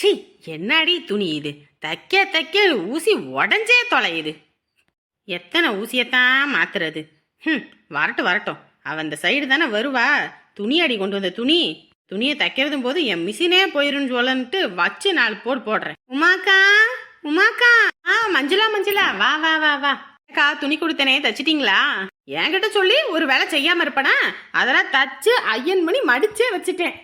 C, என்னடி துணி இது? தைக்க தைக்க ஊசி உடஞ்சே தொலையுது. எத்தனை ஊசியத்தான் மாத்துறது? வரட்டும் வரட்டும், அவன் அந்த சைடு தானே வருவா. துணி அடி கொண்டு வந்த துணியை தைக்கிறதும் போது என் மிஷினே போயிருன்னு சொல்லன்ட்டு வச்சு 4 போடு போடுறேன். உமாக்கா, உமாக்கா, மஞ்சுளா மஞ்சுளா, வா வா வா வா. அக்கா, துணி கொடுத்தனே தச்சிட்டீங்களா? என்கிட்ட சொல்லி ஒரு வேலை செய்யாம இருப்பனா? அதெல்லாம் தச்சு ஐயன் பண்ணி மடிச்சே வச்சுட்டேன்.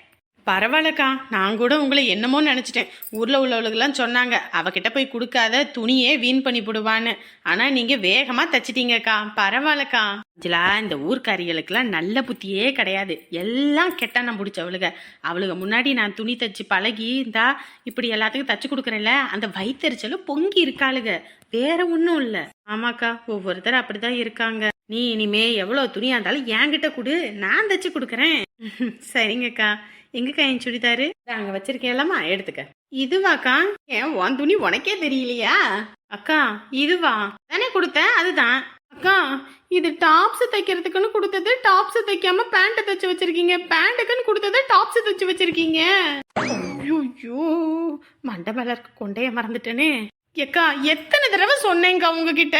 பரவாயில்லக்கா, நான் கூட உங்களை என்னமோ நினச்சிட்டேன். ஊரில் உள்ளவளுக்கெல்லாம் சொன்னாங்க அவகிட்ட போய் கொடுக்காத, துணியே வீண் பண்ணி போடுவான்னு. ஆனால் நீங்கள் வேகமாக தச்சிட்டீங்கக்கா, பரவாயில்லக்கா. அஞ்சலா, இந்த ஊர்க்காரிகளுக்கெல்லாம் நல்ல புத்தியே கிடையாது. எல்லாம் கெட்டண்ணம் பிடிச்சவளுக. அவளுக்கு முன்னாடி நான் துணி தச்சு பழகி இந்தா இப்படி எல்லாத்துக்கும் தச்சு கொடுக்குறேன்ல, அந்த வயிற்றுச்சலும் பொங்கி இருக்காளுக, வேற ஒன்றும் இல்லை. ஆமாக்கா, ஒவ்வொருத்தர் அப்படிதான் இருக்காங்க. நீ இனிமே எவ்வளோ துணியா இருந்தாலும் என்கிட்ட கொடு, நான் தச்சு கொடுக்குறேன். சரிங்கக்கா. எங்கக்கா என் சுடிதாரு? அங்க வச்சிருக்கேன்லம்மா, எடுத்துக்க. இதுவாக்கா? ஏன் உன் துணி உனக்கே தெரியலையா? அக்கா, இதுவா தானே கொடுத்தேன், அதுதான். அக்கா, இது டாப்ஸ் தைக்கிறதுக்குன்னு கொடுத்தது, டாப்ஸ் தைக்காம பேண்ட் தைச்சு வச்சிருக்கீங்க. பேண்ட்டுக்குன்னு கொடுத்தது, டாப்ஸ் தைச்சு வச்சிருக்கீங்க. ஐயோ, மண்டை மேல இருக்க கொண்டைய மறந்துட்டேனே. ஏக்கா, எத்தனை தடவை சொன்னேங்க்கா உங்ககிட்ட,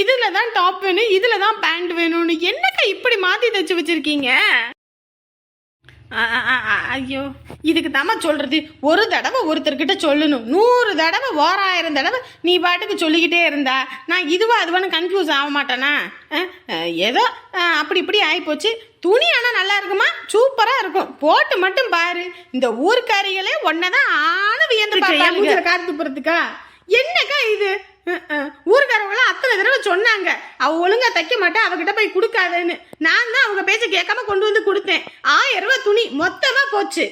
இதுலதான் டாப் வேணும், இதுலதான் பேண்ட் வேணும்னு. என்னக்கா இப்படி மாத்தி தைச்சு வச்சிருக்கீங்க? ஐயோ, இதுக்கு தாமா சொல்றது, ஒரு தடவை ஒருத்தர்கிட்ட சொல்லணும், 100 தடவை 1000 தடவை நீ பாட்டுக்கு சொல்லிக்கிட்டே இருந்தா நான் இதுவா அதுவான்னு கன்ஃபியூஸ் ஆக மாட்டேனா? ஏதோ அப்படி இப்படி ஆயிப்போச்சு. துணி ஆனால் நல்லா இருக்குமா? சூப்பரா இருக்கும், போட்டு மட்டும் பாரு. இந்த ஊர்க்காரிகளே ஒன்னதான் ஆணு வியந்து காத்து போறதுக்கா? என்னக்கா இது? ஊருக்காரவங்களாம் அத்தனை தடவை சொன்னாங்க அவ ஒழுங்கா தைக்க மாட்டா, அவகிட்ட போய் கொடுக்காதன்னு. நான் தான் அவங்க பேச்ச கேட்காம கொண்டு வந்து கொடுத்தேன். 1000 ரூபாய் துணி மொத்தமா போச்சு.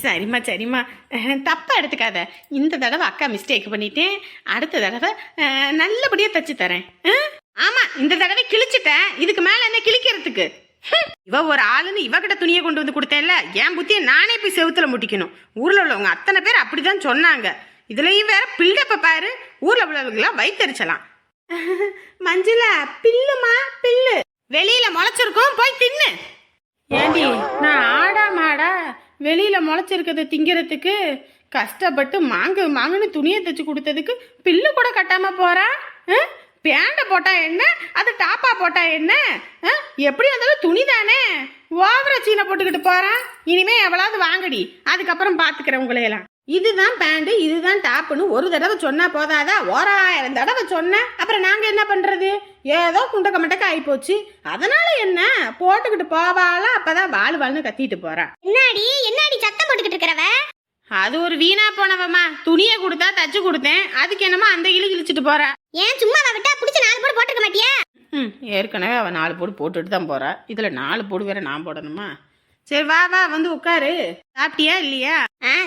சரிம்மா சரிம்மா, தப்பா எடுத்துக்காத. இந்த தடவை அக்கா மிஸ்டேக் பண்ணிட்டேன், அடுத்த தடவை நல்லபடியா தச்சு தரேன். ஆமா, இந்த தடவை கிழிச்சிட்டேன், இதுக்கு மேல என்ன கிழிக்கிறதுக்கு? இவ ஒரு ஆளுன்னு இவகிட்ட துணியை கொண்டு வந்து கொடுத்தேன்ல, என் புத்திய நானே போய் செவுத்துல முட்டிக்கணும். ஊர்ல உள்ளவங்க அத்தனை பேர் அப்படிதான் சொன்னாங்க. இதுலயும் வேற பில்டப்ப பாரு, ஊர்ல உள்ளவங்களாம் வயிற்றுச்சலாம். மஞ்சுளா, பில்லுமா பில்லு வெளியில முளைச்சிருக்கோம், போய் தின்னு. ஏண்டி, நான் ஆடா மாடா வெளியில முளைச்சிருக்கத திங்கிறதுக்கு கஷ்டப்பட்டு மாங்குன்னு துணியை தைச்சு கொடுத்ததுக்கு பில்லு கூட கட்டாம போறா? பேண்ட போட்டா என்ன, அது டாப்பா போட்டா என்ன? எப்படி இருந்தாலும் துணி தானே, ஓவர சீனை போட்டுக்கிட்டு போறான். இனிமே எவ்வளவு வாங்கடி, அதுக்கப்புறம் பாத்துக்கிறேன் உங்களையெல்லாம். இதுதான் பேண்ட், இதுதான் டாப்புன்னு ஒரு தடவை சொன்னா போதாதா? 1000 தடவை சொன்ன அப்புறம் நாங்க என்ன பண்றது? ஏதோ குண்டக்க மண்டக்க ஆகி போச்சு. அதனால என்ன, போட்டுக்கிட்டு போவாளா, அப்பதான் வாழ்னு கத்திட்டு போறா. என்னடி சத்தம் போட்டுக்கிட்டு இருக்கிறவ? அது ஒரு வீணா போனவமா, துணியை கொடுத்தா தச்சு கொடுத்தேன், அதுக்கு என்னமா அந்த இழிச்சிட்டு போறா. ஏன் சும்மா விட்டா பிடிச்ச 4 போடு போட்டுக்க மாட்டியா? ஏற்கனவே அவ 4 போடு போட்டுட்டு தான் போறா, இதுல 4 போடு வேற நான் போடணுமா? சரி வா வா, வந்து உட்காரு. சாப்பிட்டியா இல்லையா?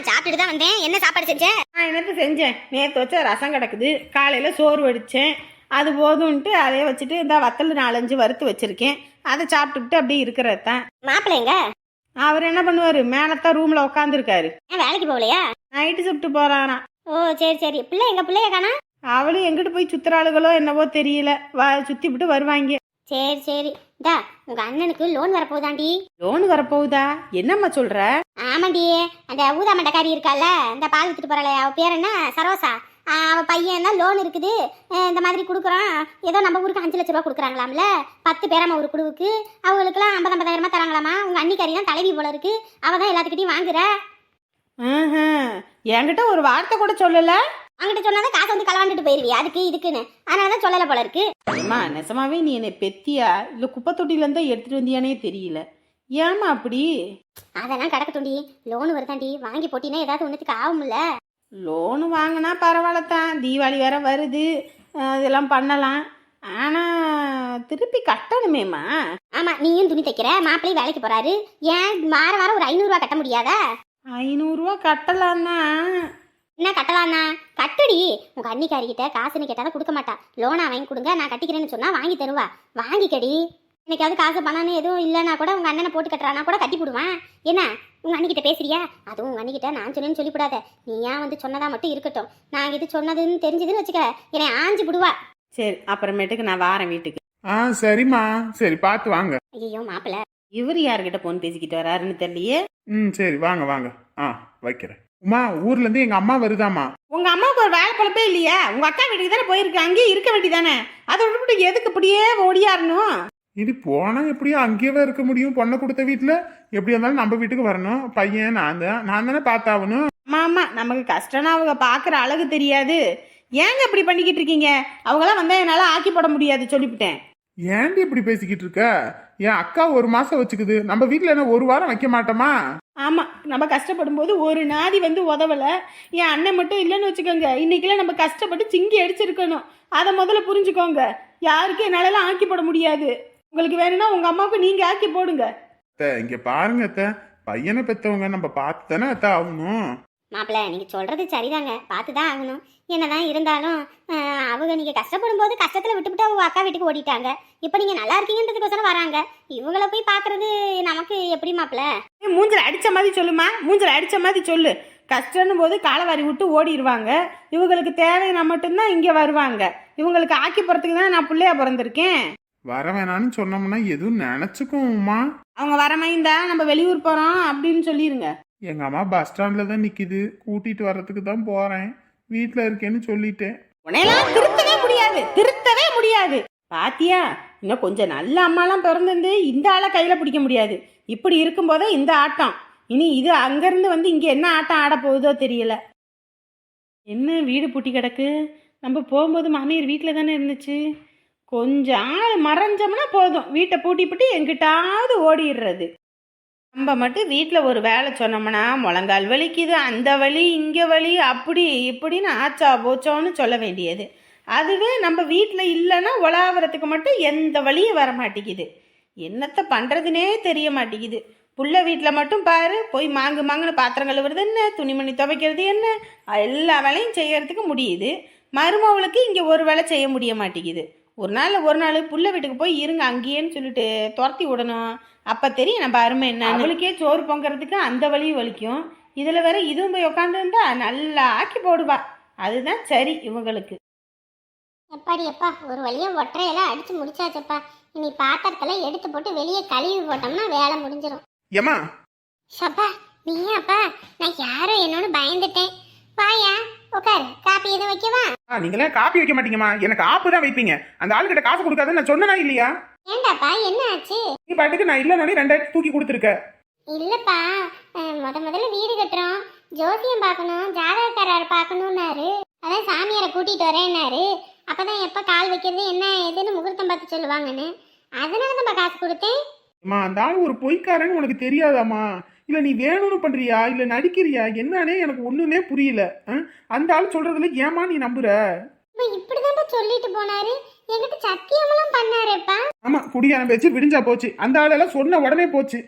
சாப்பிட்டுட்டு தான் வந்தேன். என்ன சாப்பாடு செஞ்ச? நான் என்னத்து செஞ்சேன், நேற்று வச்ச ரசம் கிடக்குது, காலையில சோறு வடிச்சேன், அது போதும்ன்ட்டு அதே வச்சுட்டு இந்த வத்தல் 4-5 வறுத்து வச்சிருக்கேன், அதை சாப்பிட்டுக்கிட்டு அப்படியே இருக்கிறது தான். மாப்பிள்ளைங்க அவர் என்ன பண்ணுவாரு, மேலத்தான் ரூம்ல உட்காந்துருக்காரு. வேலைக்கு போகலையா? நைட்டு ஷிஃப்ட் போறானா. ஓ சரி சரி. பிள்ளைய காணா? அவளும் எங்கிட்டு போய் சுத்துறாளுகளோ என்னவோ தெரியல, சுத்தி விட்டு வருவாங்க. சரி சரி. டா, உங்க அண்ணனுக்கு லோன் வரப்போதாண்டி. லோன் வரப்போகுதா? என்னம்மா சொல்ற? ஆமாண்டி, அந்த ஊதா மண்டக்காரி இருக்கால, இந்த பால் வித்துட்டு போறாளே, அவ பேர் என்ன, சரோசா. அவ பையன் தான் லோன் இருக்குது, இந்த மாதிரி கொடுக்குறான். ஏதோ நம்ம ஊருக்கு 5 லட்ச ரூபா கொடுக்குறாங்களாம்ல, 10 பேராம ஒரு குழுவுக்கு, அவங்களுக்குலாம் 50,000 தராங்களாமா. உங்க அன்னிக்காரி தான் தலைவி போல இருக்கு, அவ தான் எல்லாத்துக்கிட்டையும் வாங்குற. என்கிட்ட ஒரு வார்த்தை கூட சொல்லல. அங்கிட்ட சொன்னாதான் காசை வந்து களவாண்டுட்டு போயிருவியா, அதுக்கு இதுக்குன்னு, அதனாலதான் சொல்லல போல இருக்கு. அம்மா, நெசமாவே நீ என்னை பெத்தியா இல்ல குப்பை தொட்டில இருந்தா எடுத்துட்டு வந்தியானே தெரியல. ஏமா அப்படி? அதெல்லாம் கிடக்கட்டும்டி, லோன் வருதாண்டி, வாங்கி போட்டினா ஏதாவது ஒண்ணுத்துக்கு ஆகும்ல. லோனு வாங்கினா பரவாயில்லத்தான், தீபாவளி வேற வருது, இதெல்லாம் பண்ணலாம். ஆனா திருப்பி கட்டணுமேம்மா. ஆமா, நீயும் துணி தைக்கிற, மாப்பிள்ளையும் வேலைக்கு போறாரு, ஏன் வாரம் ஒரு 500 ரூபா கட்ட முடியாதா? 500 ரூபா கட்டலாம் தான். என்ன கட்டலாம்னா கட்டுடி. உங்க அன்னிக்காரிக்கிட்ட காசுன்னு கேட்டாலும் கொடுக்க மாட்டா. லோனா வாங்கி கொடுங்க, நான் கட்டிக்கிறேன்னு சொன்னா வாங்கி தருவா. வாங்கிக்கடி. இன்னைக்காவது காசு பணம்னு எதுவும் இல்லைன்னா கூட உங்க அண்ணனை போட்டு கட்டுறானா கூட கட்டி போடுவான். என்ன உங்க அண்ணிக்கிட்ட பேசுறியா? அதுவும் உங்க அண்ணிக்கிட்ட நான் சொன்னேன்னு சொல்லிவிடாத. நீ ஏன் வந்து சொன்னதா மட்டும் இருக்கட்டும். நான் இது சொன்னதுன்னு தெரிஞ்சதுன்னு வச்சுக்க, என்னை ஆஞ்சு விடுவா. சரி, அப்புறமேட்டுக்கு நான் வாரேன் வீட்டுக்கு. சரிம்மா, சரி பார்த்து வாங்க. ஐயோ மாப்பிள்ள, இவர் யாருக்கிட்ட போன் பேசிக்கிட்டு வராருன்னு தெரியலையே. சரி வாங்க வாங்க. வைக்கிறேன். உமா ஊர்ல இருந்து எங்க அம்மா வருதாமா. உங்க அம்மாவுக்கு ஒரு வேலை பொழப்பே இல்லையா? உங்க அக்கா வீட்டுக்கு தானே போயிருக்கு, அங்கேயே இருக்க வேண்டியதானே? அதை விட்டுவிட்டு எதுக்கு இப்படியே ஓடியாரணும்? இது போனா எப்படியும் அங்கேயே இருக்க முடியும்? பொண்ணை கொடுத்த வீட்டுல எப்படி இருந்தாலும் நம்ம வீட்டுக்கு வரணும். பையன் நான் தானே பார்த்தாகணும். ஆமா, நமக்கு கஷ்டம்னா அவங்க பாக்குற அழகு தெரியாது. ஏங்க இப்படி பண்ணிக்கிட்டு இருக்கீங்க? அவங்களாம் வந்தா என்னால ஆக்கி போட முடியாது சொல்லிவிட்டேன். ஏன்டி இப்படி பேசிக்கிட்டு இருக்க? என் அக்கா ஒரு மாசம் வச்சுக்குது, நம்ம வீட்டுல என்ன ஒரு வாரம் வைக்க மாட்டோமா? ஆமா, நம்ம கஷ்டப்படும் போது ஒரு நாதி வந்து உதவல. என் அண்ணன் மட்டும் இல்லைன்னு வச்சுக்கோங்க, இன்னைக்கெல்லாம் நம்ம கஷ்டப்பட்டு சிங்கி அடிச்சிருக்கணும். அதை முதல்ல புரிஞ்சுக்கோங்க. யாருக்கும் என்னாலலாம் ஆக்கி போட முடியாது. உங்களுக்கு வேணும்னா உங்க அம்மாவுக்கு நீங்க ஆக்கி போடுங்க. இங்க பாருங்க அத்தை, பையனை பெத்தவங்க நம்ம பார்த்து தானே அத்தை ஆகணும். மாப்பிள்ள நீங்கள் சொல்கிறது சரிதாங்க, பார்த்து தான் ஆகணும். என்னதான் இருந்தாலும் அவங்க நீங்கள் கஷ்டப்படும் போது கஷ்டத்தில் விட்டுவிட்டு அவங்க அக்கா வீட்டுக்கு ஓடிட்டாங்க. இப்போ நீங்கள் நல்லா இருக்கீங்கன்றதுக்கோசரம் வராங்க. இவங்கள போய் பார்க்குறது நமக்கு எப்படி மாப்பிள்ள? மூஞ்சில அடிச்ச மாதிரி சொல்லுமா, மூஞ்சில அடிச்ச மாதிரி சொல்லு. கஷ்டம்னு போது காலவாரி விட்டு ஓடிடுவாங்க. இவங்களுக்கு தேவைன்னா மட்டும்தான் இங்கே வருவாங்க. இவங்களுக்கு ஆக்கி போகிறதுக்கு தான் நான் பிள்ளையா பிறந்திருக்கேன். வர வேணான்னு சொன்னோம்னா எதுவும் நினைச்சுக்குவோம்மா. அவங்க வரமைந்தா நம்ம வெளியூர் போகிறோம் அப்படின்னு சொல்லிடுங்க. எங்க அம்மா பஸ் ஸ்டாண்ட்ல தான் நிக்குது, கூட்டிட்டு வர்றதுக்கு தான் போறேன். வீட்டுல இருக்கேன்னு சொல்லிட்டேன். உன்னையெல்லாம் திருத்தவே முடியாது, திருத்தவே முடியாது. பாத்தியா, இன்னும் கொஞ்சம் நல்ல அம்மாலாம் பிறந்திருந்து இந்த ஆளை கையில பிடிக்க முடியாது. இப்படி இருக்கும்போதே இந்த ஆட்டம். இனி இது அங்கிருந்து வந்து இங்க என்ன ஆட்டம் ஆட போகுதோ தெரியல. என்ன வீடு பூட்டி கிடக்கு? நம்ம போகும்போது மாமியார் வீட்டில் தானே இருந்துச்சு. கொஞ்சம் ஆள் மறைஞ்சோம்னா போதும், வீட்டை பூட்டி எங்கிட்டாவது ஓடிடுறது. நம்ம மட்டும் வீட்டில் ஒரு வேலை சொன்னோம்னா முழங்கால் வலிக்குது, அந்த வலி இங்கே வலி, அப்படி இப்படின்னு ஆச்சா போச்சோன்னு சொல்ல வேண்டியது. அதுவே நம்ம வீட்டில் இல்லைன்னா உலாவறதுக்கு மட்டும் எந்த வலியும் வர மாட்டேங்குது. என்னத்தை பண்ணுறதுனே தெரிய மாட்டேங்குது. புள்ள வீட்டில் மட்டும் பாரு, போய் மாங்குன்னு பாத்திரம் கழுவுறது என்ன, துணிமணி துவைக்கிறது என்ன, எல்லா வேலையும் செய்யறதுக்கு முடியுது. மருமவளுக்கு இங்கே ஒரு வேலை செய்ய முடிய மாட்டேங்குது. ஒரு நாள் புள்ள வீட்டுக்கு போய் இருங்க அங்கேயேன்னு சொல்லிட்டு துரத்தி விடணும். அப்போ தெரியும் நம்ம அருமை என்ன. அவளுக்கே சோறு பொங்குறதுக்கு அந்த வலியும் வலிக்கும். இதில் வேற இதுவும் போய் உட்காந்துருந்தா நல்லா ஆக்கி போடுவா. அதுதான் சரி இவங்களுக்கு. எப்பாடி எப்பா, ஒரு வழியாக ஒற்றையெல்லாம் அடித்து முடிச்சாச்சப்பா. இனி பாத்திரத்தெல்லாம் எடுத்து போட்டு வெளியே கழுவி போட்டோம்னா வேலை முடிஞ்சிடும். ஏமா ஷப்பா, நீயாப்பா? நான் யாரோ என்னோன்னு பயந்துட்டேன். வாயா உட்காரு, காப்பி எதுவும் வைக்கவா? நீங்களே காப்பி வைக்க மாட்டீங்கம்மா, எனக்கு ஆப்பு தான் வைப்பீங்க. அந்த ஆளுகிட்ட காசு கொடுக்காதுன்னு நான் சொன்னனா இல்லையா? ஏண்டாப்பா, என்ன ஆச்சு? நீ பாட்டுக்கு நான் இல்லைன்னு 2000 தூக்கி கொடுத்துருக்க. இல்லப்பா, முதல்ல வீடு கட்டுறோம், ஜோசியம் பார்க்கணும், ஜாதகக்காரர் பார்க்கணும்னாரு. அதான் சாமியாரை கூட்டிட்டு வரேன்னாரு. அப்பதான் எப்ப கால் வைக்கிறது என்ன ஏதுன்னு முகூர்த்தம் பார்த்து சொல்லுவாங்கன்னு, அதனால தான் காசு கொடுத்தேன். அந்த ஆள் ஒரு பொய்க்காரன்னு உனக்கு தெரியாதாமா? இல்ல நீ வேணும்னு பண்றியா இல்ல நடிக்கிறியா என்னன்னே எனக்கு ஒண்ணுமே புரியல. அந்த ஆள் சொல்றதுல ஏமா நீ நம்புற? இப்படிதான் சொல்லிட்டு போனாரு, என்கிட்ட சத்தியமெல்லாம் பண்ணாருப்பா. ஆமா, குடியான பேச்சு விடிஞ்சா போச்சு. அந்த ஆளெல்லாம் சொன்ன உடனே போச்சு.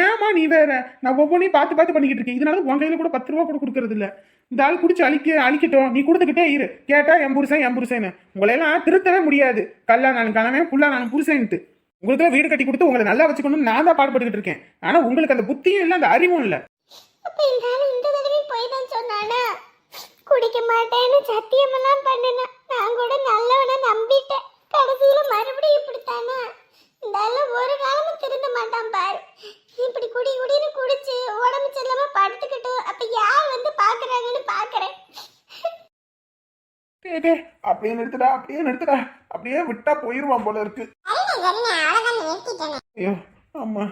ஏமா நீ வேற? நான் ஒவ்வொன்றையும் பார்த்து பண்ணிக்கிட்டு இருக்கேன். இதனால உன் கையில கூட 10 ரூபா கூட கொடுக்கறது இல்ல. இந்த ஆள் குடிச்சு அழிக்கட்டும், நீ கொடுத்துக்கிட்டே இரு. கேட்டா என் புருஷன் உங்களையெல்லாம் திருத்தவே முடியாது. கல்லா நானும் கணவன், புல்லா நானும் புருஷன்ட்டு. உங்களுக்கு வீடு கட்டி கொடுத்து உங்களை நல்லா வச்சுக்கணும்னு நான் தான் பாடுபட்டுக்கிட்டு இருக்கேன். ஆனா உங்களுக்கு அந்த புத்தியும் இல்லை, அந்த அறிவும் இல்லை. இந்த தடவை போய் தான் சொன்னானா, குடிக்க மாட்டேன்னு சத்தியமெல்லாம் பண்ணினா. நான் கூட நல்லவனை நம்பிட்டேன். கடைசியில மறுபடியும் இப்படித்தானா? இந்த ஒரு காலமும் திருந்த மாட்டான் பாரு. இப்படி குடின்னு குடிச்சு உடம்பு செல்லாம படுத்துக்கிட்டு அப்ப யார் வந்து பாக்குறாங்கன்னு பாக்குறேன். அப்படியே நிறுத்துடா, அப்படியே விட்டா போயிருவான் போல இருக்கு. ஐயோ ஆமா,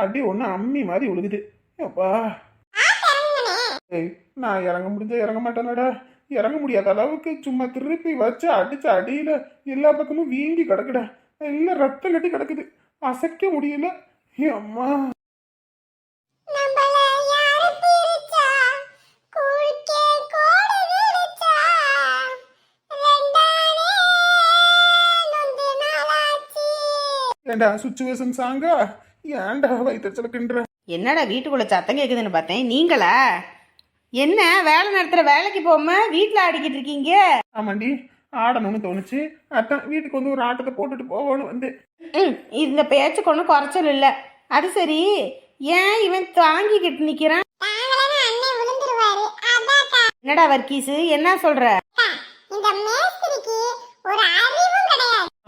அடி ஒண்ணு அம்மி மாதிரி விழுகுது. அப்பா நான் இறங்க மாட்டேனடா. இறங்க முடியாத அளவுக்கு சும்மா திருப்பி வச்சு அடிச்ச அடியில எல்லா பக்கமும் வீங்கி கிடக்குடா. எல்லாம் ரத்தம் கட்டி கிடக்குது, அசைக்க முடியல. அம்மா ஏண்டா சுச்சுவேஷன் சாங்கா? ஏன்டா வயிற்றுச்சலுக்குன்ற? என்னடா வீட்டுக்குள்ள சத்தம் கேட்குதுன்னு பார்த்தேன். நீங்களா? என்ன வேலை நேரத்தில் வேலைக்கு போகாம வீட்டில் ஆடிக்கிட்டு இருக்கீங்க? ஆமாண்டி, ஆடணும்னு தோணுச்சு. அதான் வீட்டுக்கு வந்து ஒரு ஆட்டத்தை போட்டுட்டு போவோன்னு வந்து. இந்த பேச்சுக்கு ஒன்றும் குறைச்சல் இல்லை. அது சரி, ஏன் இவன் தாங்கிக்கிட்டு நிற்கிறான்? என்னடா வர்க்கீஸு, என்ன சொல்ற?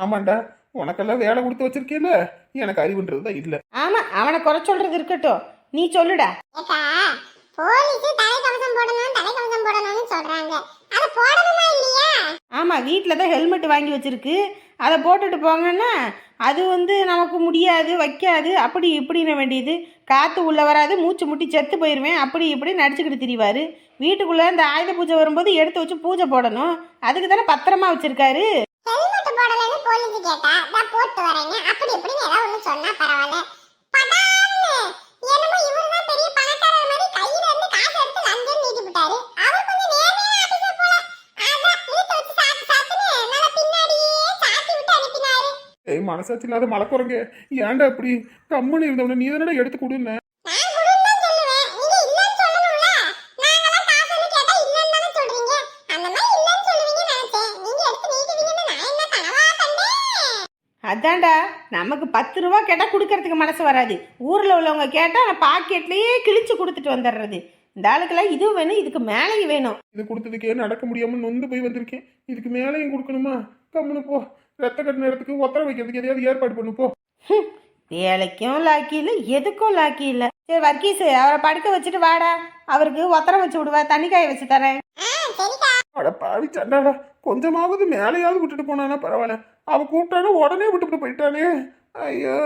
ஆமாண்டா, உனக்கெல்லாம் வேலை கொடுத்து வச்சிருக்கேல, எனக்கு அறிவுன்றதுதான் இல்ல. ஆமா, அவனை குறை சொல்றது இருக்கட்டும், நீ சொல்லுடா. போலீஸ் தலைக்கவசம் போடணும்னு சொல்றாங்க. அது போடணுமா இல்லையா? ஆமாம், வீட்டில் தான் ஹெல்மெட் வாங்கி வச்சிருக்கு, அதை போட்டுட்டு போங்கன்னா அது நமக்கு முடியாது வைக்காது அப்படி இப்படின்னு வேண்டியது. காற்று உள்ளே வராது, மூச்சு முட்டி செத்து போயிடுவேன் அப்படி இப்படி நடிச்சுக்கிட்டு திரிவார். வீட்டுக்குள்ளே இந்த ஆயுத பூஜை வரும்போது எடுத்து வச்சு பூஜை போடணும், அதுக்கு தானே பத்திரமா வச்சிருக்காரு. ஹெல்மெட் போடலன்னு போலீஸ் கேட்டா நான் போட்டு வரேங்க அப்படி இப்படின்னு ஏதாவது ஒன்று சொன்னா பரவாயில்ல. படான்னு என்னமோ இவருதான் பெரிய பணக்காரர் மாதிரி கையில இருந்து காசு எடுத்து லஞ்சம் நீட்டி விட்டாரு. அவர் கொஞ்சம் நேர்மையான ஆபீசர் போல. அதான் இழுத்து வச்சு சாத்துன்னு நல்லா பின்னாடியே சாத்தி விட்டு அனுப்பினாரு. ஏய் மனசாட்சி இல்லாத மலைக்குறங்க, ஏன்டா இப்படி கம்முன்னு இருந்தவன நீ தானடா எடுத்து கொடுன்னு. நான் குடுன்னு தான் சொல்லுவேன், நீங்க இல்லன்னு சொல்லணும்ல. நாங்கலாம் காசுன்னு கேட்டா இல்லன்னு தானே சொல்றீங்க. அந்த மாதிரி இல்லன்னு சொல்லுவீங்கன்னு நினைச்சேன். நீங்க எடுத்து நீட்டுவீங்கன்னு நான் என்ன கனவா கண்டேன். அதான்டா, நமக்கு 10 ரூபா கேட்டால் கொடுக்கறதுக்கு மனசு வராது. ஊரில் உள்ளவங்க கேட்டால் நான் பாக்கெட்லேயே கிழிச்சு கொடுத்துட்டு வந்துடுறது. இந்த ஆளுக்கெல்லாம் இதுவும் வேணும், இதுக்கு மேலேயும் வேணும். இது கொடுத்ததுக்கே நடக்க முடியாம நொந்து போய் வந்திருக்கேன், இதுக்கு மேலேயும் கொடுக்கணுமா? கம்முன்னு போ, ரத்த கட்டு நேரத்துக்கு ஒத்தரம் வைக்கிறதுக்கு எதையாவது ஏற்பாடு பண்ணு போ. வேலைக்கும் லாக்கி இல்லை, எதுக்கும் லாக்கி இல்லை. சரி வர்க்கீஸ், அவரை படுக்க வச்சுட்டு வாடா, அவருக்கு ஒத்தரம் வச்சு விடுவா, தண்ணி காய வச்சு தரேன். அட பாவி சண்டாடா, கொஞ்சமாவது மேலையாவது விட்டுட்டு போனானா பரவாயில்ல, அவ கூப்பிட்டானா உடனே விட்டுட்டு போயிட்டானே. ஐயோ,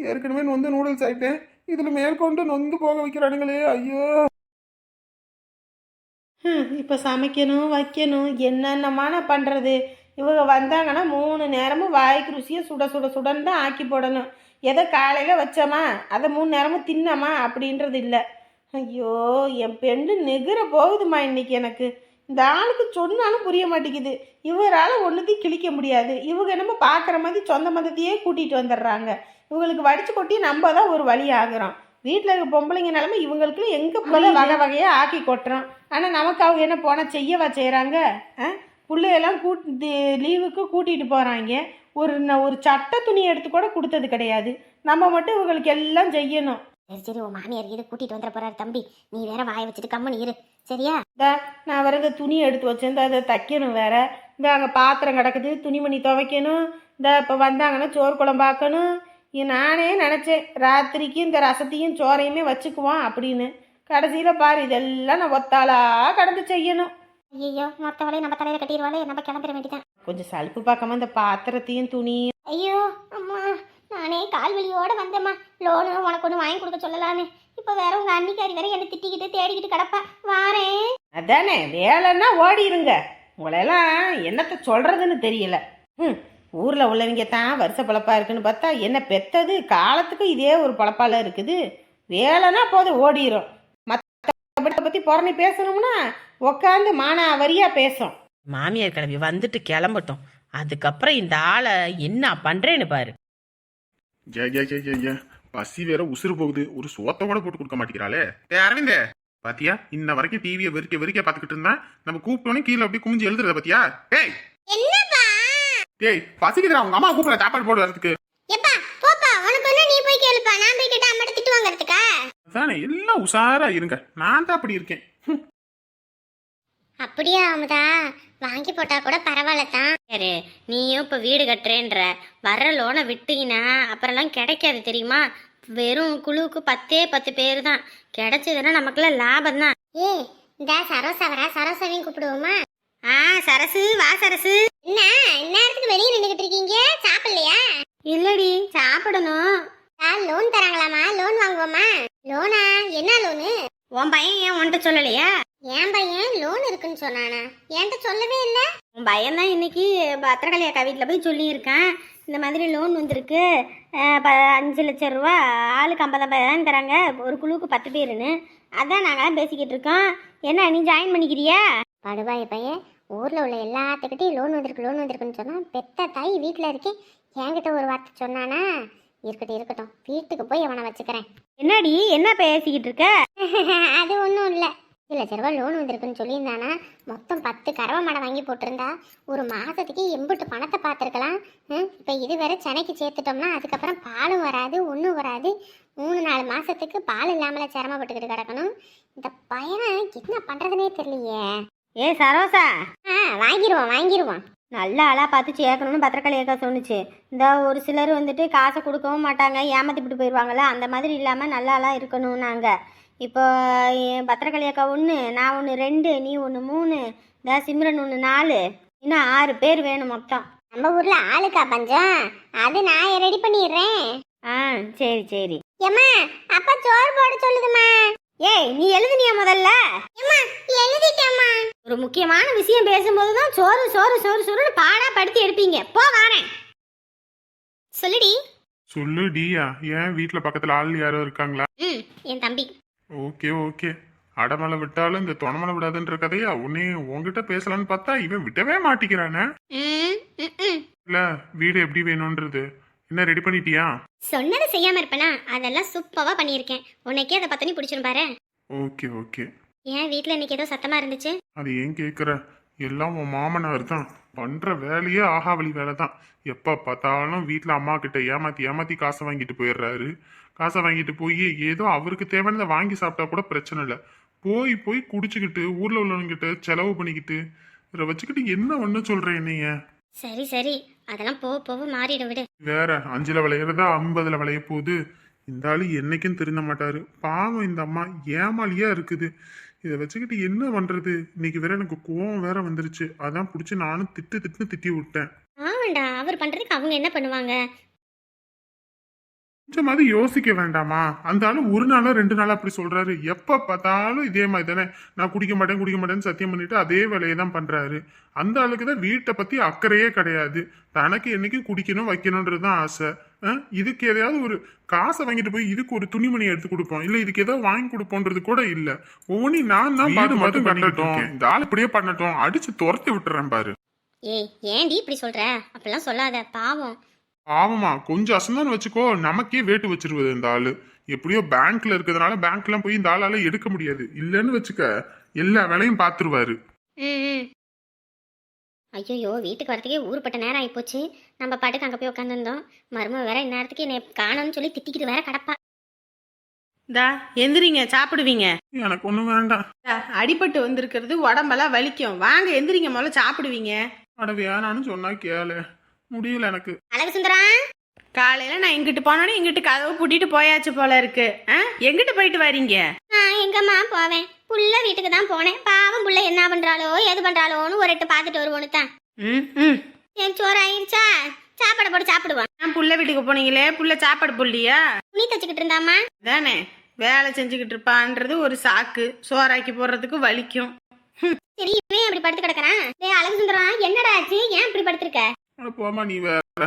ஏற்கனவே நொந்து நூடுல்ஸ் ஆயிட்டேன், இதுல மேற்கொண்டு நொந்து போக வைக்கிறானுங்களே. ஐயோ, இப்போ சமைக்கணும் வைக்கணும் என்னென்னமான பண்ணுறது. இவங்க வந்தாங்கன்னா 3 நேரமும் வாய்க்கு ருசியாக சுட சுட சுடன்னு தான் ஆக்கி போடணும். எதை காலையில் வச்சோமா அதை 3 நேரமும் தின்னமா அப்படின்றது இல்லை. ஐயோ, என் பெண்டு நெகிற போகுதுமா இன்னைக்கு எனக்கு. இந்த ஆளுக்கு சொன்னாலும் புரிய மாட்டேங்குது, இவரால் ஒன்றுத்தையும் கிழிக்க முடியாது. இவங்க என்னமோ பார்க்குற மாதிரி சொந்த மதத்தையே கூட்டிகிட்டு வந்துடுறாங்க. இவங்களுக்கு வடித்து கொட்டி நம்ம தான் ஒரு வழி ஆகுறோம். வீட்டில் இருக்க பொம்பளைங்க நிலமை இவங்களுக்கு எங்கே போல வகை வகையாக ஆக்கி கொட்டுறோம். ஆனால் நமக்கு அவங்க என்ன போனால் செய்யவா செய்கிறாங்க? பிள்ளையெல்லாம் லீவுக்கு கூட்டிகிட்டு போகிறாங்க, ஒரு சட்டை துணி எடுத்து கூட கொடுத்தது கிடையாது. நம்ம மட்டும் இவங்களுக்கு எல்லாம் செய்யணும். சரி சரி, உன் மாமியார் இதை கூட்டிட்டு வந்துட போறாரு தம்பி, நீ வேற வாயை வச்சுட்டு கம்முன்னு இரு சரியா? நான் வேற இந்த துணி எடுத்து வச்சிருந்தேன், அதை தைக்கணும் வேற. இந்த அங்கே பாத்திரம் கிடக்குது, துணிமணி துவைக்கணும். இந்த இப்போ வந்தாங்கன்னா சோறு குழம்பாக்கணும். நானே நினச்சேன் ராத்திரிக்கு இந்த ரசத்தையும் சோறையுமே வச்சுக்குவோம் அப்படின்னு. கடைசியில் பாரு, இதெல்லாம் நான் ஒத்தாளா கடந்து செய்யணும். ஐயோ, மொத்த வேலையை நம்ம தலையில கட்டிடுவாளே, நம்ம கிளம்பிட வேண்டியதான். கொஞ்சம் சலுப்பு பார்க்காம இந்த பாத்திரத்தையும் துணியும். ஐயோ அம்மா, நானே கால்வலியோட வந்தேம்மா. லோனு உனக்கு ஒன்று வாங்கி கொடுக்க சொல்லலான்னு. இப்போ வேற உங்க அன்னிக்காரி வேற என்னை திட்டிக்கிட்டு தேடிக்கிட்டு கிடப்பா. வாரேன். அதானே, வேலைன்னா ஓடிடுங்க. உங்களையெல்லாம் என்னத்தை சொல்றதுன்னு தெரியல. ஊரில் உள்ளவங்க தான் வருஷ பழப்பா இருக்குன்னு பார்த்தா என்ன பெத்தது காலத்துக்கு இதே ஒரு பழப்பால இருக்குது. வேலைன்னா போதும் ஓடிடும். மற்ற பற்றி புறணி பேசணும்னா உக்காந்து மானாவரியா பேசும். மாமியார் கிளம்பி வந்துட்டு கிளம்பட்டும், அதுக்கப்புறம் இந்த ஆளை என்ன பண்றேன்னு பாரு. பசி வேற உசுறு போகுது, ஒரு சோத்த கூட போட்டு கொடுக்க மாட்டேங்கிறாளே. அரவிந்தே பாத்தியா, இன்ன வரைக்கும் டிவியை வெறிக்க பாத்துக்கிட்டு இருந்தா, நம்ம கூப்பிட்டோன்னே கீழே அப்படியே குமிஞ்சு எழுதுறத பாத்தியா? ஏய் என்னப்பா? ஏய் பசிக்குதுடா, உங்க அம்மா கூப்பிட சாப்பாடு போடு வரதுக்கு. எப்பா போப்பா, உனக்கு என்ன நீ போய் கேளுப்பா, நான் போய் கேட்டா அம்மா திட்டு வாங்கறதுக்கா? அதானே, எல்லாம் உஷாரா இருங்க, நான் தான் அப்படி இருக்கேன். அப்படியா அமுதா? வாங்கி போட்டா கூட பரவாயில்ல தான். சரி, நீயும் இப்போ வீடு கட்டுறேன்ற வர்ற லோனை விட்டீங்கன்னா அப்புறம்லாம் கிடைக்காது தெரியுமா? வெறும் குழுவுக்கு 10 பேர் தான் கிடைச்சதுன்னா நமக்குலாம் லாபம் தான். ஏ, இந்த சரோசா வரா, சரோசாவையும் கூப்பிடுவோமா? சரசு வா சரசு. என்ன இந்நேரத்துக்கு வெளியே நின்றுகிட்டு இருக்கீங்க, சாப்பிடலையா? இல்லடி, சாப்பிடணும். லோன் தராங்களாமா, லோன் வாங்குவோமா? லோனா? என்ன லோனு? உன் பையன் ஏன் உன்கிட்ட சொல்லலையா? என் பையன் லோன் இருக்குன்னு சொன்னானா? என்கிட்ட சொல்லவே இல்லை. உன் பையன் தான் இன்னைக்கு பத்திரகாளி அக்கா வீட்டில் போய் சொல்லியிருக்கான், இந்த மாதிரி லோன் வந்திருக்கு, 5 லட்சம் ரூபா, ஆளுக்கு 50,000 தராங்க, ஒரு குழுவுக்கு 10 பேருன்னு. அதான் நாங்களாம் பேசிக்கிட்டு இருக்கோம். என்ன நீ ஜாயின் பண்ணிக்கிறியா? படுவாய் பையன், ஊரில் உள்ள எல்லாத்துக்கிட்டையும் லோன் வந்திருக்குன்னு சொன்னான். பெத்த தாய் வீட்டில் இருக்கேன், என்கிட்ட ஒரு வார்த்தை சொன்னானா? இருக்கட்டும், வீட்டுக்கு போய் அவனை வச்சுக்கிறேன். என்னடி என்ன பேசிக்கிட்டு இருக்க? அது ஒன்றும் இல்லை. 1 லட்ச ரூபா லோன் வந்திருக்குன்னு சொல்லியிருந்தானா, மொத்தம் 10 கறவை மாடை வாங்கி போட்டிருந்தா ஒரு மாதத்துக்கு எம்பிட்டு பணத்தை பார்த்துருக்கலாம். இப்போ இது வேற சென்னைக்கு சேர்த்துட்டோம்னா அதுக்கப்புறம் பாலும் வராது, ஒன்றும் வராது. 3-4 மாதத்துக்கு பால் இல்லாமல சிரமப்பட்டுக்கிட்டு கிடக்கணும். இந்த பையனை என்ன பண்ணுறதுனே தெரியலையே. ஏ சரோசா, வாங்கிடுவோம். நல்ல ஆளாக பார்த்து சேர்க்கணும்னு பத்திரக்காளி அக்கா சொன்னிச்சு. இந்த ஒரு சிலர் வந்துட்டு காசை கொடுக்கவும் மாட்டாங்க, ஏமாத்திப்பிட்டு போயிடுவாங்கள்ல, அந்த மாதிரி இல்லாமல் நல்ல ஆளாக இருக்கணும். நாங்கள் இப்போ பத்திரக்காளி அக்கா 1, நான் 1 2, நீ 1 3, இந்த சிம்ரன் 1 4, இன்னும் 6 பேர் வேணும் மொத்தம். நம்ம ஊர்ல ஆளுக்கா பஞ்சம், அது நான் ரெடி பண்ணிடுறேன். ஆ சரி சரி. ஏம்மா அப்பா சோறு போட சொல்லுதுமா. ஏய் நீ எழுதுனியா முதல்ல? ஏம்மா எழுதிட்டேம்மா. ஒரு முக்கியமான விஷயம் பேசும்போது தான் சோறு சோறு சோறு சோறுன்னு பாடா படுத்தி எடுப்பீங்க. போ வாரேன். சொல்லுடி. சொல்லு டியா, ஏன் வீட்டுல பக்கத்துல ஆள் யாரோ இருக்காங்களா? என் தம்பி. Okay okay. அடமலை விட்டாலும் இந்த தொணமலை விடாதுன்ற கதையா உன்கிட்ட பேசலான்னு பார்த்தா இவன் விடவே மாட்டிக்கிறானே. இல்ல வீடு எப்படி வேணும்ன்றது என்ன ரெடி பண்ணிட்டியா? சொன்னதை செய்யாம இருப்பேனா? அதெல்லாம் சூப்பரா பண்ணியிருக்கேன். உனக்கே அதை பத்தனி பிடிச்சிரும் பாரு. Okay okay. ஏன் வீட்ல இன்னைக்கு ஏதோ சத்தமா இருந்துச்சு? அது ஏன் கேக்குற, எல்லாம் உன் மாமனார் தான் பண்ற வேலையே ஆகாவளி வேலை தான். எப்ப பார்த்தாலும் வீட்டுல அம்மா கிட்ட ஏமாத்தி ஏமாத்தி காசை வாங்கிட்டு போயிடுறாரு. காசை வாங்கிட்டு போய் ஏதோ அவருக்கு தேவையானதை வாங்கி சாப்பிட்டா கூட பிரச்சனை இல்லை, போய் போய் குடிச்சுக்கிட்டு ஊர்ல உள்ளவங்கிட்ட செலவு பண்ணிக்கிட்டு இதை வச்சுக்கிட்டு என்ன ஒண்ணு சொல்றேன் என்னைய. சரி சரி, அதெல்லாம் போக போக மாறிட விடு. வேற 5ல விளையிறதா 50ல விளைய போகுது. இந்த ஆளு என்னைக்கும் திருந்த மாட்டாரு. பாவம் இந்த அம்மா ஏமாலியா இருக்குது. இதை வச்சுக்கிட்டு என்ன பண்றது? இன்னைக்கு வேற எனக்கு கோவம் வேற வந்துருச்சு. அதான் பிடிச்சி நானும் திட்டி விட்டேன். ஆமாண்டா, அவர் பண்றதுக்கு அவங்க என்ன பண்ணுவாங்க? கொஞ்சமாவது யோசிக்க வேண்டாமா? அந்த ஆளு 1 நாளா 2 நாளா அப்படி சொல்றாரு. எப்ப பார்த்தாலும் இதே மாதிரி தானே, நான் குடிக்க மாட்டேன்னு சத்தியம் பண்ணிட்டு அதே வேலையை தான் பண்றாரு. அந்த ஆளுக்கு தான் வீட்டை பத்தி அக்கறையே கிடையாது. தனக்கு என்னைக்கும் குடிக்கணும் வைக்கணும்ன்றதுதான் ஆசை. இதுக்கு எதையாவது ஒரு காசை வாங்கிட்டு போய் இதுக்கு ஒரு துணிமணி எடுத்து கொடுப்போம், இல்ல இதுக்கு ஏதாவது வாங்கி கொடுப்போன்றது கூட இல்ல. ஒவ்வொன்றையும் நான் தான் வீடு மட்டும் கட்டட்டும், இந்த ஆள் இப்படியே பண்ணட்டும், அடிச்சு துரத்தி விட்டுறேன் பாரு. ஏய் ஏன்டி இப்படி சொல்ற? அப்பெல்லாம் சொல்லாத, பாவம். ஆமாமா, கொஞ்சம் அசந்தான்னு வச்சுக்கோ, நமக்கே வேட்டு வச்சிருவது இந்த ஆளு. எப்படியோ பேங்க்ல இருக்கிறதுனால பேங்க்லாம் போய் இந்த ஆளால எடுக்க முடியாது. இல்லன்னு வச்சுக்க எல்லா வேலையும் பாத்துருவாரு. ஐயோ, வீட்டுக்கு வரதுக்கே ஊருப்பட்ட நேரம் ஆயிப்போச்சு. நம்ம பாட்டுக்கு அங்கே போய் உட்காந்துருந்தோம். மருமக வேற இந்நேரத்துக்கு என்னை காணும்னு சொல்லி திட்டிக்கிட்டு வேற கிடப்பா. இந்தா எந்திரிங்க, சாப்பிடுவீங்க. எனக்கு ஒண்ணும் வேண்டாம். அடிபட்டு வந்திருக்கிறது, உடம்பெல்லாம் வலிக்கும். வாங்க எந்திரிங்க, முதல்ல சாப்பிடுவீங்க. அட வேணான்னு சொன்னா கேளு, முடியல எனக்கு. அழகு சுந்தரா, காலையில நான் எங்கிட்டு போனோன்னு எங்கிட்டு கதவு பூட்டிட்டு போயாச்சு போல இருக்கு. எங்கிட்டு போயிட்டு வரீங்க? நான் எங்கம்மா போவேன்? புள்ள வீட்டுக்கு தான் போனேன். பாவம் புள்ள என்ன பண்றாளோ எது பண்றாளோன்னு ஒரு எட்டு பார்த்துட்டு வருவோன்னு தான். என் சோறு ஆயிடுச்சா? சாப்பாடு போட்டு சாப்பிடுவான். புள்ள வீட்டுக்கு போனீங்களே, புள்ள சாப்பாடு போடலையா? துணி தச்சுக்கிட்டு இருந்தாமா தானே, வேலை செஞ்சுக்கிட்டு இருப்பான்றது ஒரு சாக்கு. சோறாக்கி போடுறதுக்கு வலிக்கும். சரி, இவன் அப்படி படுத்து கிடக்குறான். அழகு சுந்தரா, என்னடா ஆச்சு? ஏன் இப்படி படுத்திருக்க? போமா நீ வேற.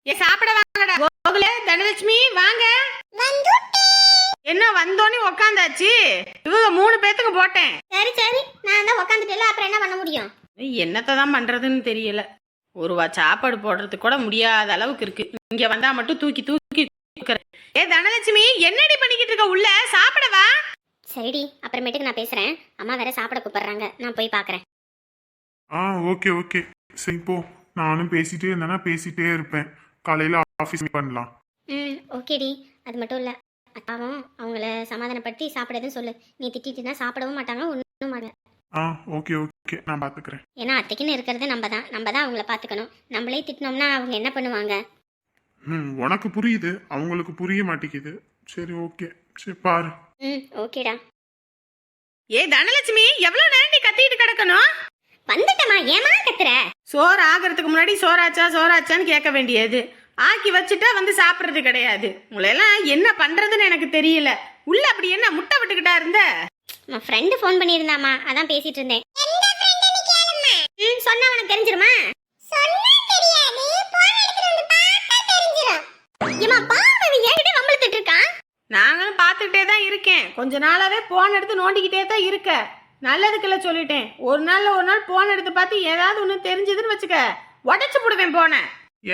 சாப்பிட வாங்கடா. கோகுலே, தனலட்சுமி வாங்க. என்ன வந்தோன்னு உக்காந்தாச்சு? இவங்க 3 பேத்துக்கு போட்டேன். சரி சரி, நான் தான் உக்காந்துட்டேல, அப்புறம் என்ன பண்ண முடியும்? என்னத்தை தான் பண்றதுன்னு தெரியல. ஒருவா சாப்பாடு போடுறதுக்கு கூட முடியாத அளவுக்கு இருக்கு. இங்க வந்தா மட்டும் தூக்கி தூக்கி. ஏ தனலட்சுமி, என்னடி பண்ணிக்கிட்டு இருக்க? உள்ள சாப்பிடவா? சரிடி, அப்புறமேட்டுக்கு நான் பேசுறேன். அம்மா வேற சாப்பிட கூப்பிடுறாங்க, நான் போய் பாக்குறேன். ஓகே ஓகே, சரி போ. நானும் பேசிட்டே இருந்தேன்னா பேசிட்டே இருப்பேன். காலையில ஆஃபீஸ் பண்ணலாம். ஓகேடி. அது மட்டும் இல்ல, அப்பாவும் அவங்கள சமாதானப்படுத்தி சாப்பிடதுன்னு சொல்லு. நீ திட்டிட்டுனா சாப்பிடவும் மாட்டாங்க, ஒன்றும் மாட்டாங்க. ஓகே ஓகே, நான் பாத்துக்கிறேன். ஏன்னா அத்தைக்குன்னு இருக்கிறது நம்ம தான் அவங்கள பாத்துக்கணும். நம்மளே திட்டினோம்னா அவங்க என்ன பண்ணுவாங்க? உனக்கு புரியுது, அவங்களுக்கு புரிய மாட்டேங்குது. சரி ஓகே, சரி பாரு. ஓகேடா. ஏ தனலட்சுமி, எவ்வளவு நேரம் நீ கத்திட்டு கிடக்கணும்? வந்துட்டமா, ஏமா கத்துற? சோறு ஆகிறதுக்கு முன்னாடி சோறாச்சான்னு கேட்க வேண்டியது. ஆக்கி வச்சுட்டா வந்து சாப்பிடுறது கிடையாது. உங்களெல்லாம் என்ன பண்றதுன்னு எனக்கு தெரியல. உள்ள அப்படி என்ன முட்டை விட்டுக்கிட்டா இருந்த? உன் ஃப்ரெண்டு ஃபோன் பண்ணியிருந்தாமா, அதான் பேசிட்டு இருந்தேன். சொன்னா உனக்கு தெரிஞ்சிருமா? நாங்களும் பார்த்துக்கிட்டே தான் இருக்கேன். கொஞ்ச நாளாவே போன் எடுத்து நோண்டிக்கிட்டே தான் இருக்க. நல்லதுக்குள்ள சொல்லிட்டேன். ஒரு நாள் போன் எடுத்து பார்த்து ஏதாவது ஒண்ணு தெரிஞ்சதுன்னு வச்சுக்க, உடைச்சு போடுவேன் போன.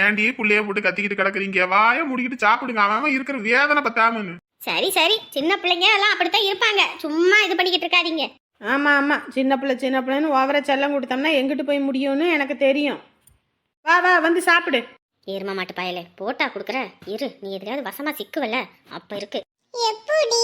ஏன்டி புள்ளைய போட்டு கத்திக்கிட்டு கிடக்குறீங்க? வாய முடிக்கிட்டு சாப்பிடுங்க. அவன் இருக்கிற வேதனை பத்தாமன்னு. சரி சரி, சின்ன பிள்ளைங்க எல்லாம் அப்படித்தான் இருப்பாங்க. சும்மா இது பண்ணிக்கிட்டு இருக்காதீங்க. ஆமா, சின்ன பிள்ளைன்னு ஓவரா செல்லம் கொடுத்தோம்னா எங்கிட்டு போய் முடியும்னு எனக்கு தெரியும். வா வந்து சாப்பிடு. ஏறுமா மாட்டு பாயலே, போட்டா குடுக்குற இரு. நீ எதுலையாவது வசமா சிக்குவல்ல, அப்ப இருக்கு. எப்படி